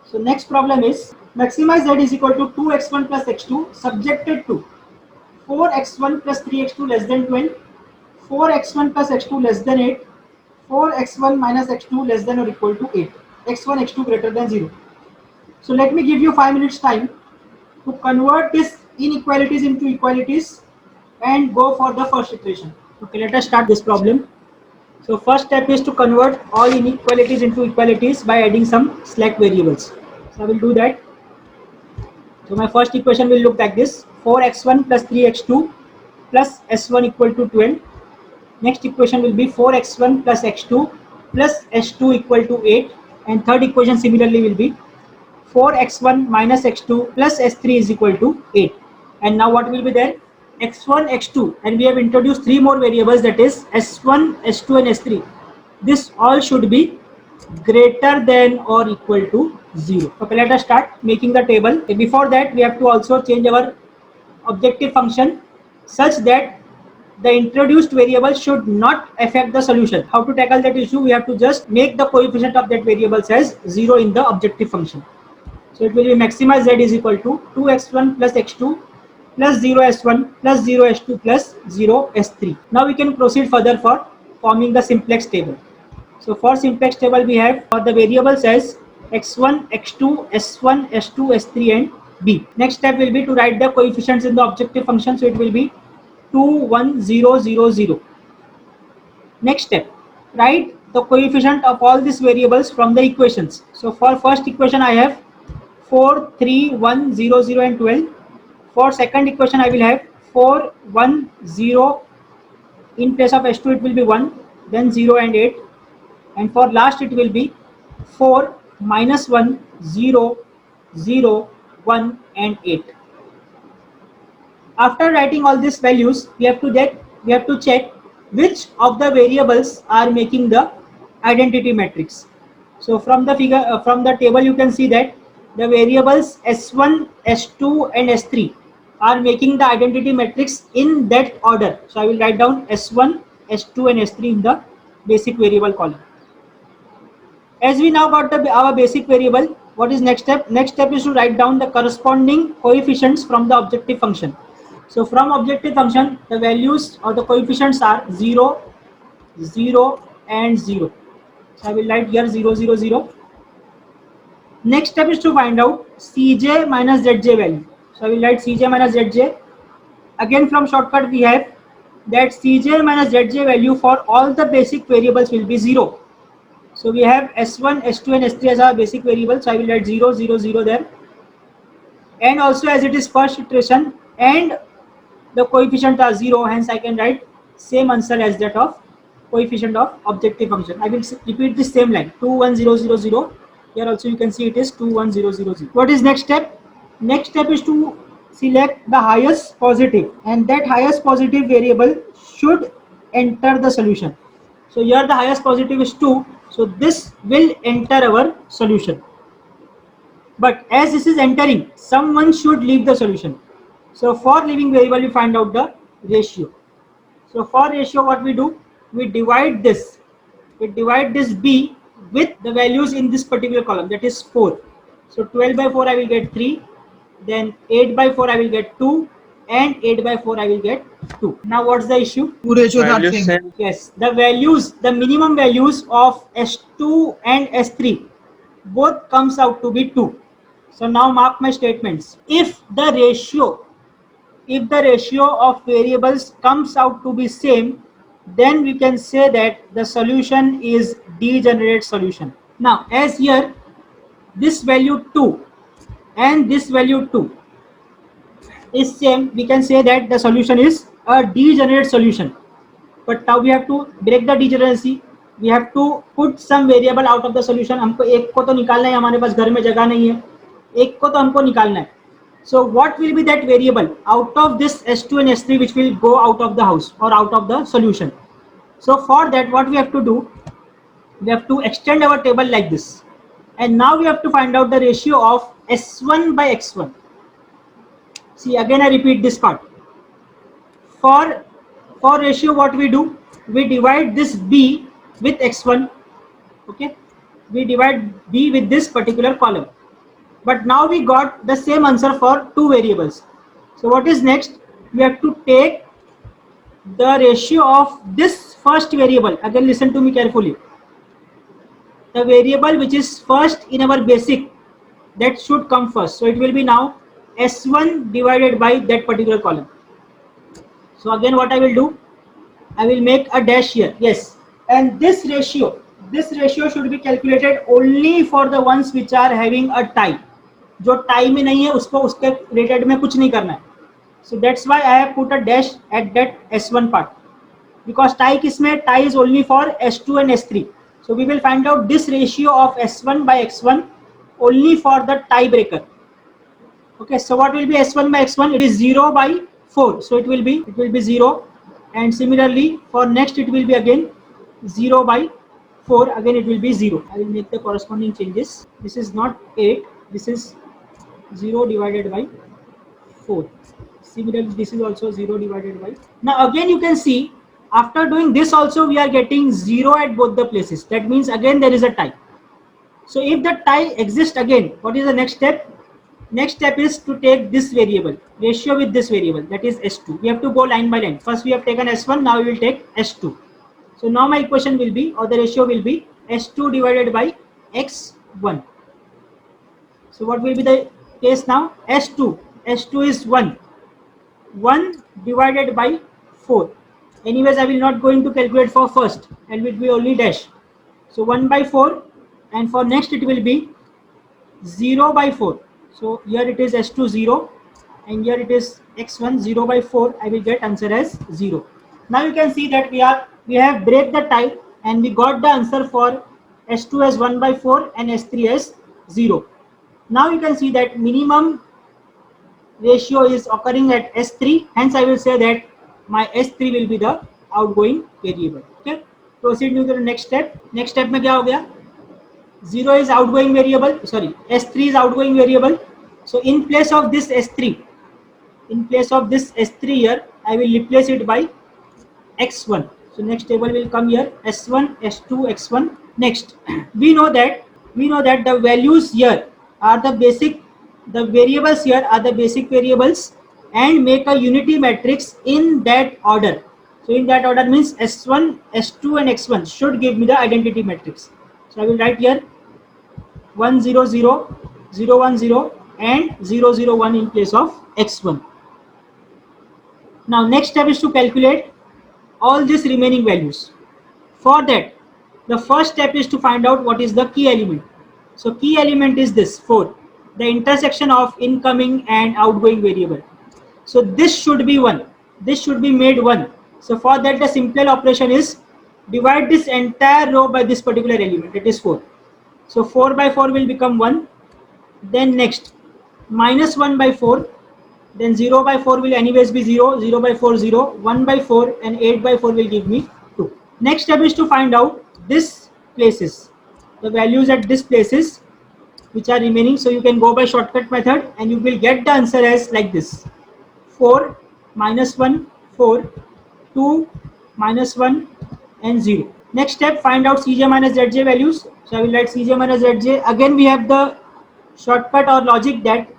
So next problem is maximize z is equal to 2x1 plus x2 subjected to 4x1 plus 3x2 less than 12, 4x1 plus x2 less than 8, 4x1 minus x2 less than or equal to 8, x1 x2 greater than 0. So let me give you 5 minutes time to convert these inequalities into equalities and go for the first iteration. Okay, let us start this problem. So first step is to convert all inequalities into equalities by adding some slack variables. So I will do that. So my first equation will look like this: 4x1 plus 3x2 plus s1 equal to 12. Next equation will be 4x1 plus x2 plus s2 equal to 8. And third equation similarly will be 4x1 minus x2 plus s3 is equal to 8. And now what will be there? x1, x2, and we have introduced three more variables, that is s1, s2 and s3. This all should be greater than or equal to 0. Okay, let us start making the table. Before that, we have to also change our objective function such that the introduced variable should not affect the solution. How to tackle that issue? We have to just make the coefficient of that variable as 0 in the objective function. So it will be maximize z is equal to 2x1 plus x2 plus 0s1 plus 0s2 plus 0s3. Now we can proceed further for forming the simplex table. So for simplex table we have for the variables as x1, x2, s1, s2, s3 and b. Next step will be to write the coefficients in the objective function. So it will be 2, 1, 0, 0, 0. Next step, write the coefficient of all these variables from the equations. So for first equation I have 4, 3, 1, 0, 0 and 12. For second equation I will have 4, 1, 0. In place of s2 it will be 1, then 0 and 8. And for last it will be 4, minus 1, 0, 0, 1 and 8. After writing all these values, we have to check which of the variables are making the identity matrix. So from the figure, from the table, you can see that the variables s1, s2 and s3 are making the identity matrix in that order. So I will write down s1, s2 and s3 in the basic variable column. As we now got our basic variable, what is next step? Next step is to write down the corresponding coefficients from the objective function. So from objective function, the values or the coefficients are 0, 0 and 0. So I will write here 0, 0, 0. Next step is to find out Cj minus Zj value. So I will write Cj minus Zj. Again from shortcut we have that Cj minus Zj value for all the basic variables will be 0. So we have s1, s2 and s3 as our basic variables. So I will write 0, 0, 0 there. And also as it is first iteration and the coefficient are 0, hence I can write same answer as that of coefficient of objective function. I will repeat the same line 2, 1, 0, 0, 0. Here also you can see it is 2, 1, 0, 0, 0. What is next step? Next step is to select the highest positive, and that highest positive variable should enter the solution. So here the highest positive is 2, so this will enter our solution. But as this is entering, someone should leave the solution. So for leaving variable, we find out the ratio. So for ratio, what we do? We divide this. We divide this b with the values in this particular column, that is 4. So 12 by 4 I will get 3. Then 8 by 4 I will get 2. And 8 by 4 I will get 2. Now what's the issue? Two ratios are same. Yes, the values, the minimum values of S2 and S3 both comes out to be 2. So now mark my statements. If the ratio of variables comes out to be same, then we can say that the solution is degenerate solution. Now as here this value 2 and this value 2 is same, we can say that the solution is a degenerate solution. But now we have to break the degeneracy. We have to put some variable out of the solution. हमको एक को तो निकालना है, हमारे पास घर में जगह नहीं है, एक को तो हमको निकालना है. So what will be that variable out of this S2 and S3 which will go out of the house or out of the solution? So for that what we have to do, we have to extend our table like this. And now we have to find out the ratio of S1 by X1. See, again I repeat this part. For ratio, what we do? We divide this b with x1. Okay, we divide b with this particular column. But now we got the same answer for two variables. So what is next? We have to take the ratio of this first variable. Again, listen to me carefully. The variable which is first in our basic, that should come first. So it will be now S1 divided by that particular column. So again, what I will do, I will make a dash here. Yes, and this ratio should be calculated only for the ones which are having a tie. जो tie में नहीं है उसको उसके related में कुछ नहीं करना है. So that's why I have put a dash at that S1 part. Because tie किसमें? Tie is only for S2 and S3. So we will find out this ratio of S1 by X1 only for the tiebreaker. Okay, so what will be S1 by X1? It is 0 by 4. So it will be 0. And similarly for next it will be again 0 by 4. Again it will be 0. I will make the corresponding changes. This is not 8. This is 0 divided by 4. Similarly this is also 0 divided by. Now again you can see, after doing this also we are getting 0 at both the places. That means again there is a tie. So if the tie exists again, what is the next step? Next step is to take this variable, ratio with this variable, that is S2. We have to go line by line. First we have taken S1, now we will take S2. So now my equation will be, or the ratio will be S2 divided by X1. So what will be the case now? S2 is 1. 1 divided by 4. Anyways, I will not going to calculate for first, and it will be only dash. So 1 by 4, and for next it will be 0 by 4. So here it is S2 0, and here it is X1 0 by 4. I will get answer as 0. Now you can see that we have break the tie, and we got the answer for S2 as 1 by 4 and S3 as 0. Now you can see that minimum ratio is occurring at S3. Hence I will say that my S3 will be the outgoing variable. Okay, proceed to the next step. Next step में क्या हो गया? 0 is outgoing variable. Sorry, S3 is outgoing variable. So in place of this S3 here, I will replace it by X1. So next table will come here, S1, S2, X1. Next, we know that the values here are the basic, the variables here are the basic variables, and make a unity matrix in that order. So in that order means S1, S2 and X1 should give me the identity matrix. So I will write here 1 0 0 0 1 0 and 0 0 1 in place of X1. Now next step is to calculate all these remaining values. For that, the first step is to find out what is the key element. So key element is this 4, the intersection of incoming and outgoing variable. So this should be 1. This should be made 1. So for that, the simple operation is divide this entire row by this particular element. It is 4. So 4 by 4 will become 1. Then next, minus 1 by 4. Then 0 by 4 will anyways be 0. 0 by 4 0. 1 by 4 and 8 by 4 will give me 2. Next step is to find out this places, the values at this places which are remaining. So you can go by shortcut method and you will get the answer as like this: 4 minus 1 4, 2 minus 1 and 0. Next step, find out Cj minus Zj values. So I will write Cj minus Zj. Again we have the shortcut or logic that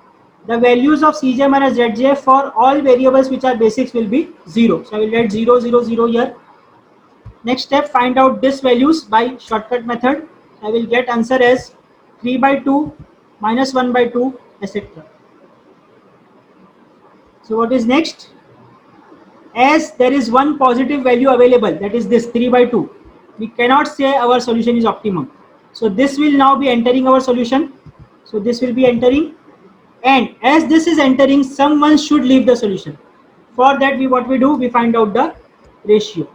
the values of Cj minus Zj for all variables which are basics will be 0. So I will write 0 0 0 here. Next step, find out this values by shortcut method. I will get answer as 3 by 2 minus 1 by 2 etc. So what is next? As there is one positive value available, that is this 3 by 2, we cannot say our solution is optimum. So this will now be entering our solution. So this will be entering, and as this is entering, someone should leave the solution. For that, what we do, we find out the ratio.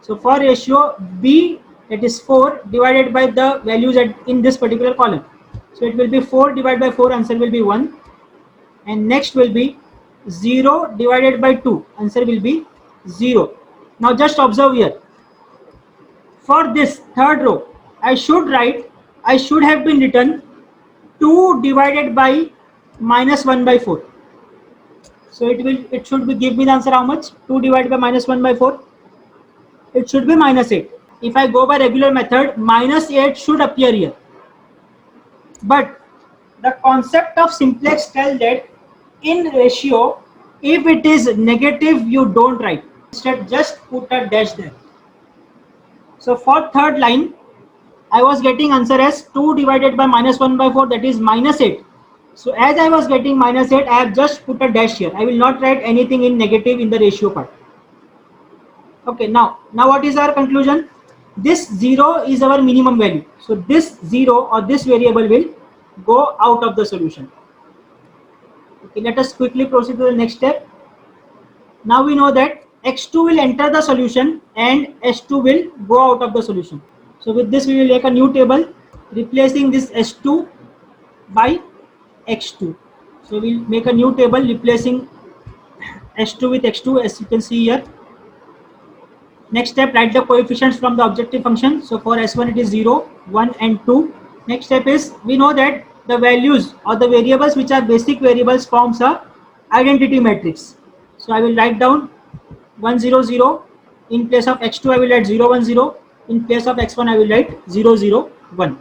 So for ratio, B, that is 4 divided by the values in this particular column. So it will be 4 divided by 4, answer will be 1. And next will be 0 divided by 2, answer will be 0. Now just observe here. For this third row, I should have been written 2 divided by minus 1 by 4. So it should be give me the answer how much? 2 divided by minus 1 by 4. It should be minus 8. If I go by regular method, minus 8 should appear here. But The concept of simplex tells that in ratio, if it is negative, you don't write. Instead, just put a dash there. So for third line, I was getting answer as 2 divided by minus 1 by 4, that is minus 8. So as I was getting minus 8, I have just put a dash here. I will not write anything in negative in the ratio part. Okay, now what is our conclusion? This 0 is our minimum value. So this 0 or this variable will go out of the solution. Okay, let us quickly proceed to the next step. Now we know that x2 will enter the solution and s2 will go out of the solution. So with this we will make a new table replacing this s2 by x2. So we'll make a new table replacing s2 with x2, as you can see here. Next step, write the coefficients from the objective function. So for s1 it is 0, 1 and 2. Next step is, we know that the values or the variables which are basic variables forms a identity matrix. So I will write down 1 0 0. In place of x2 I will write 0 1 0. In place of x1 I will write 0 0 1.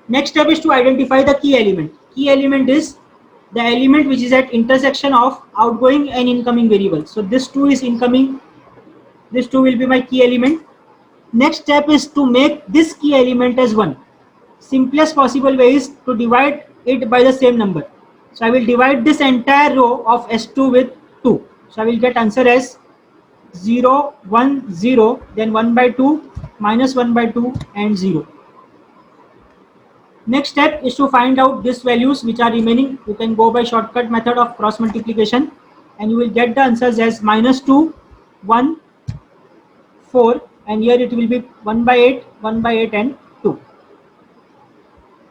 Next step is to identify the key element. Key element is the element which is at intersection of outgoing and incoming variables. So this 2 is incoming, this 2 will be my key element. Next step is to make this key element as 1. Simplest possible way is to divide it by the same number. So I will divide this entire row of s2 with 2. So I will get answer as 0 1 0, then 1 by 2, minus 1 by 2 and 0. Next step is to find out these values which are remaining. You can go by shortcut method of cross multiplication and you will get the answers as minus 2, 1, 4, and here it will be 1 by 8, 1 by 8 and 2.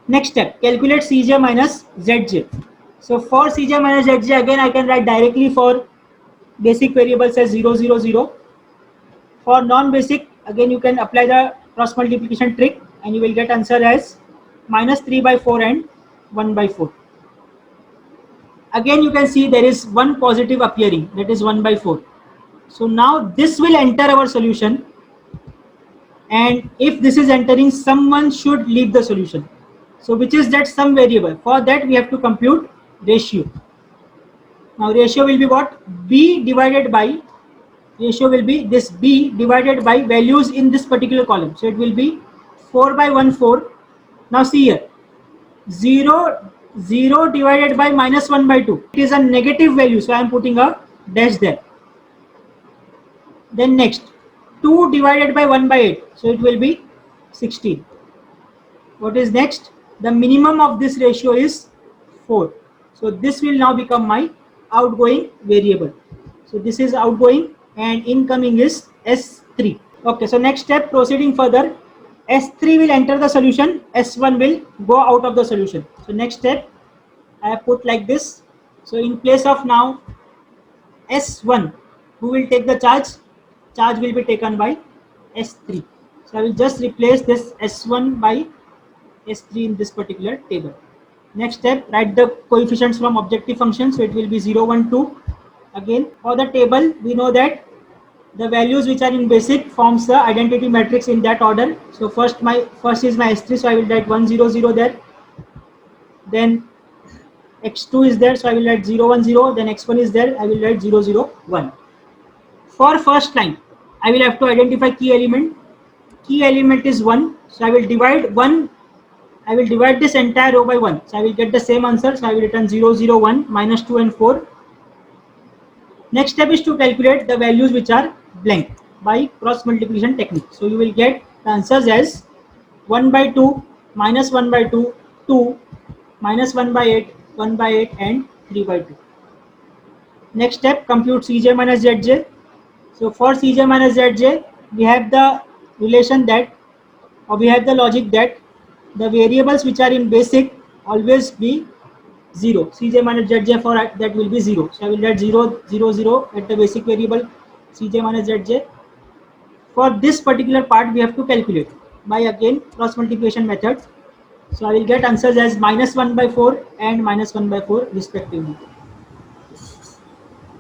Next step, calculate Cj minus Zj. So for Cj minus Zj, again I can write directly for basic variables as 0 0 0. For non-basic, again you can apply the cross multiplication trick and you will get answer as minus 3 by 4 and 1 by 4. Again you can see there is one positive appearing, that is 1 by 4. So now this will enter our solution, and if this is entering, someone should leave the solution. So which is that some variable? For that we have to compute ratio. Now ratio will be what? B divided by, ratio will be this B divided by values in this particular column. So it will be 4 by 1 4. Now see here, 0 0 divided by minus 1 by 2. It is a negative value, so I am putting a dash there. Then next, 2 divided by 1 by 8. So it will be 16. What is next? The minimum of this ratio is 4. So this will now become my outgoing variable. So this is outgoing and incoming is S3. Okay, so next step, proceeding further, S3 will enter the solution, S1 will go out of the solution. So next step, I have put like this. So in place of now S1, who will take the charge? Charge will be taken by S3. So I will just replace this S1 by S3 in this particular table. Next step, write the coefficients from objective function. So it will be 0 1 2. Again for the table, we know that the values which are in basic forms the identity matrix in that order. So first is my S3, so I will write 1 0 0 there. Then x2 is there, so I will write 0 1 0. Then x1 is there, I will write 0 0 1. For first line, I will have to identify key element. Key element is 1, so I will divide 1. I will divide this entire row by 1. So I will get the same answer. So I will return 0 0 1, minus 2 and 4. Next step is to calculate the values which are blank by cross multiplication technique. So you will get the answers as 1 by 2, minus 1 by 2, 2, minus 1 by 8, 1 by 8 and 3 by 2. Next step, compute Cj minus Zj. So for Cj minus Zj, we have the relation that, or we have the logic that the variables which are in basic always be 0. Cj minus Zj, for that will be 0. So I will write 0 0 0 at the basic variable Cj minus Zj. For this particular part we have to calculate by again cross multiplication method. So I will get answers as minus 1 by 4 and minus 1 by 4 respectively.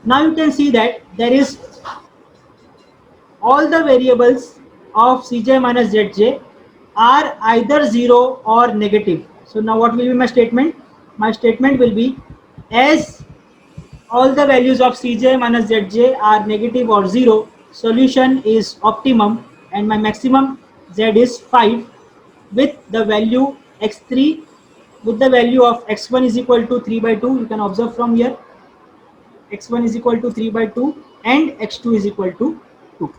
Now you can see that there is all the variables of Cj minus Zj are either 0 or negative. So now what will be my statement? My statement will be, as all the values of Cj minus Zj are negative or 0, solution is optimum and my maximum Z is 5 with the value x3, with the value of x1 is equal to 3 by 2. You can observe from here, x1 is equal to 3 by 2 and x2 is equal to 2.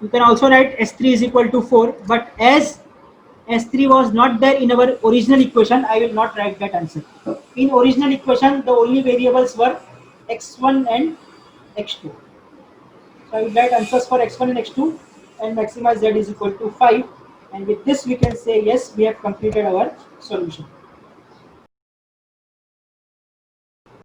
You can also write S3 is equal to 4, but as S3 was not there in our original equation, I will not write that answer. In original equation, the only variables were x1 and x2. So I will write answers for x1 and x2 and maximize z is equal to 5. And with this we can say yes, we have completed our solution.